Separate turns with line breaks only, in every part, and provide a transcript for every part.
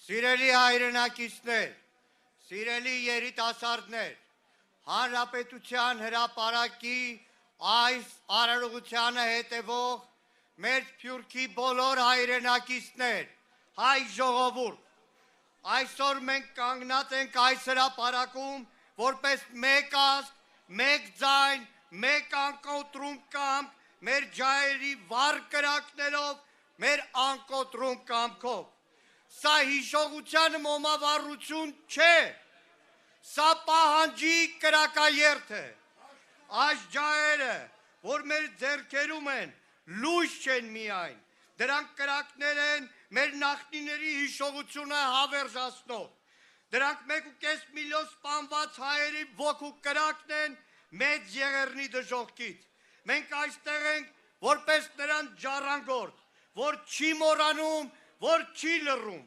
Սիրելի հայրենակիցներ, սիրելի երիտասարդներ, Հանրապետության հրապարակի այս արարողությանը հետևող մեր Սփյուռքի բոլոր հայրենակիցներ, հայ ժողովուրդ, այսօր մենք կանգնած ենք այս հրապարակում, որպես մեկ ազգ, մեկ ձայն, մեկ անկոտրում կամք, մեր ջահերի վառ կրակներով, մեր անկոտրում կամքով։ Սա հիշողության մոմավառություն չէ, սա պահանջի կրակաերթ է։ Այս ջահերը, որ մեր ձեռքերում են, լույս չեն միայն, դրանք կրակներ են մեր նախնիների հիշողությունը հավերժացնող։ Դրանք 1.5 միլիոն սպանված հայերի ոգու կրակն են մեծ Եղեռնի դժոխքից։ Մենք այստեղ ենք որպես նրանց ժառանգորդ, որ չի մոռանում, որ չի լռում։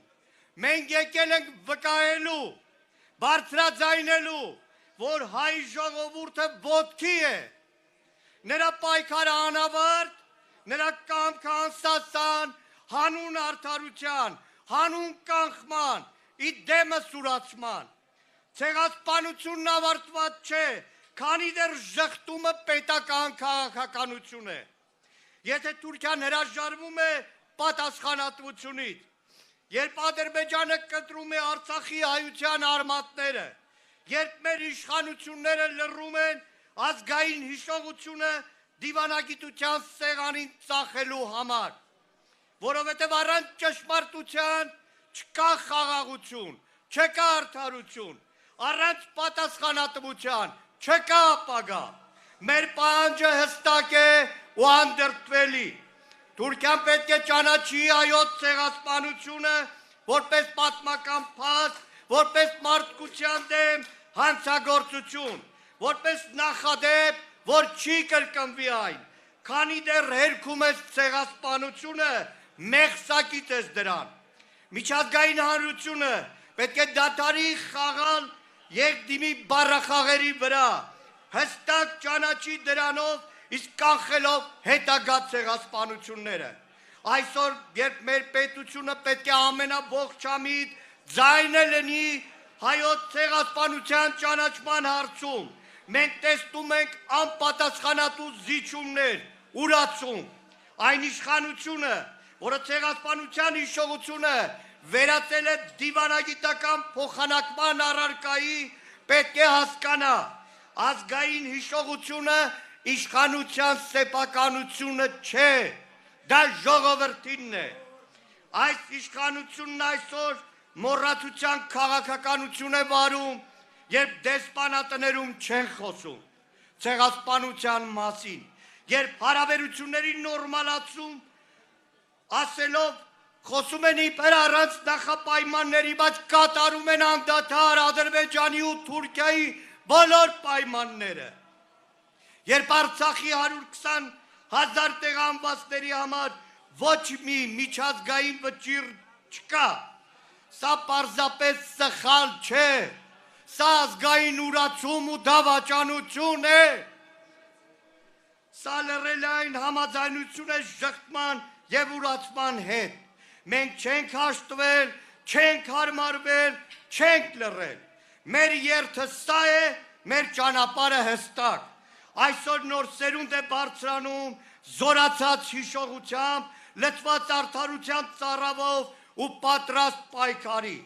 Մենք եկել ենք վկայելու, բարձրաձայնելու, որ հայ ժողովուրդը ոտքի է։ Նրա պայքարը անավարտ, նրա կամքը անսասան, հանուն արդարության, հանուն կանխման, ի դեմը սուրացման։ Ցեղասպանությունն ավարտված չէ, քանի դեռ ժխտումը պետական քաղաքականություն է։ Եթե Թուրքիան հրաժարվում է պատասխանատվությունից, երբ Ադրբեջանը կտրում է Արցախի հայության արմատները, երբ մեր իշխանությունները լռում են ազգային հիշողությունը դիվանագիտության սեղանին ծախելու համար, որովհետև առանց ճշմարտության չկա խաղաղություն, չկա արդարություն, առանց պատասխանատվության չկա ապագա։ Մեր պահանջը հստակ է ու անդրդվելի։ Թուրքիան պետք է ճանաչի հայոց ցեղասպանությունը որպես պատմական փաստ, որպես մարդկության դեմ հանցագործություն, որպես նախադեպ, որ չի կրկնվի այն, քանի դեռ հերքում ես ցեղասպանությունը, մեղսակից ես դրան։ Միջազգային հանրությունը պետք է դադարի խաղալ երկդիմի բառախաղերի վրա, հստակ ճանաչի դրանով, իսկ կանխելով հետագա ցեղասպանությունները։ Այսօր, երբ մեր պետությունը պետք է ամենաողջամիտ ձայնը լինի հայոց ցեղասպանության ճանաչման հարցում, մենք տեսնում ենք անպատասխանատու զիջումներ, ուրացում։ Այն իշխանությունը, որը ցեղասպանության հիշողությունը վերածել է դիվանագիտական փոխանակման առարկայի, պետք է հասկանա, ազգային հիշողությունը իշխանության սեփականությունը չէ, դա ժողովրդինն է։ Այս իշխանությունն այսօր մոռացության քաղաքականություն է վարում, երբ դեսպանատներում չեն խոսում ցեղասպանության մասին, երբ հարաբերությունների նորմալացում ասելով խոսում են իբր առանց նախապայմանների, բայց կատարում են անդադար Ադրբեջանի ու Թուրքիայի բոլոր պայմանները։ Երբ Արցախի 120,000 տեղահանվածների համար ոչ մի միջազգային վճիռ չկա, սա պարզապես սխալ չէ, սա ազգային ուրացում ու դավաճանություն է։ Սա լռել այն համաձայնություն է ժխտման և ուրացման հետ։ Մենք չենք հաշտվել, չենք հարմարվել, չենք լռել։ Մեր երթը սա է, մեր ճանապարհը հստակ։ Այսօր նոր սերունդ է բարձրանում զորացած հիշողությամբ, լցված արդարության ծառավով ու պատրաստ պայքարի։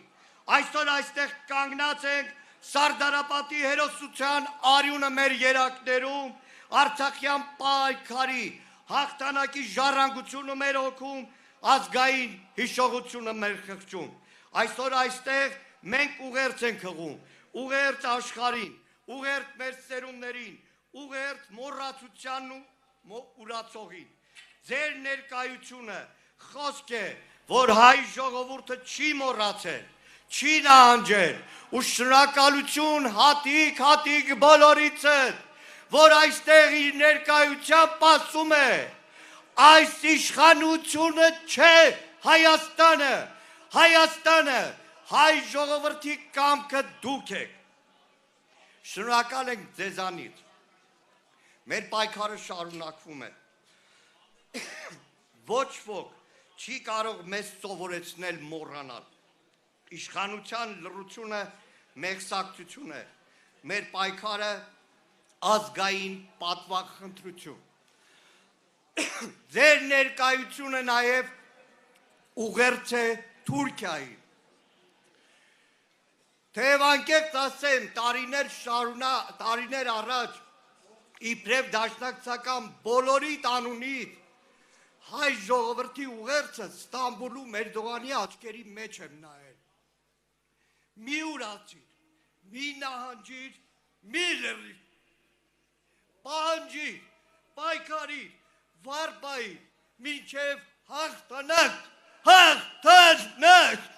Այսօր այստեղ կանգնած ենք Սարդարապատի հերոսության արյունը մեր երակներում, Արցախյան պայքարի հաղթանակի ժառանգությունը մեր հոգում, ազգային հիշողությունը մեր խղճում։ Այսօր այստեղ մենք ուղերձ ենք հղում, ուղերձ աշխարհին, ուղերձ մեր սերունդներին, ուղերձ մոռացությանն ու ուրացողին։ Ձեր ներկայությունը խոսք է, որ հայ ժողովուրդը չի մոռացել, չի նահանջել, ու շնորհակալություն հատիկ բոլորիցս, որ այստեղ իր ներկայությամբ ասում է, այս իշխանությունը չէ Հայաստանը, Հայաստանը, հայ ժողովրդի կամքը դուք եք։ Շնորհակալ ենք ձեզանից։ Մեր պայքարը շարունակվում է։ Ոչ ոք չի կարող մեզ սովորեցնել մոռանալ։ իշխանության լռությունը մեղսակցություն է, մեր պայքարը ազգային պատվախնդրություն։ Ձեր ներկայությունը նաև ուղերձ է Թուրքիայի։ Թեև անկեղծ ասեմ, տարիներ առաջ իբրև դաշնակցական բոլորի տանունից հայ ժողովրդի ուղերձը Ստամբուլում Էրդողանի աչքերի մեջ եմ նայել։ Մի ուրացիր, մի նահանջիր, մի լռիր, պահանջիր, պայքարիր, վարպայիր, մինչև հաղթանակ, հաղթանակ։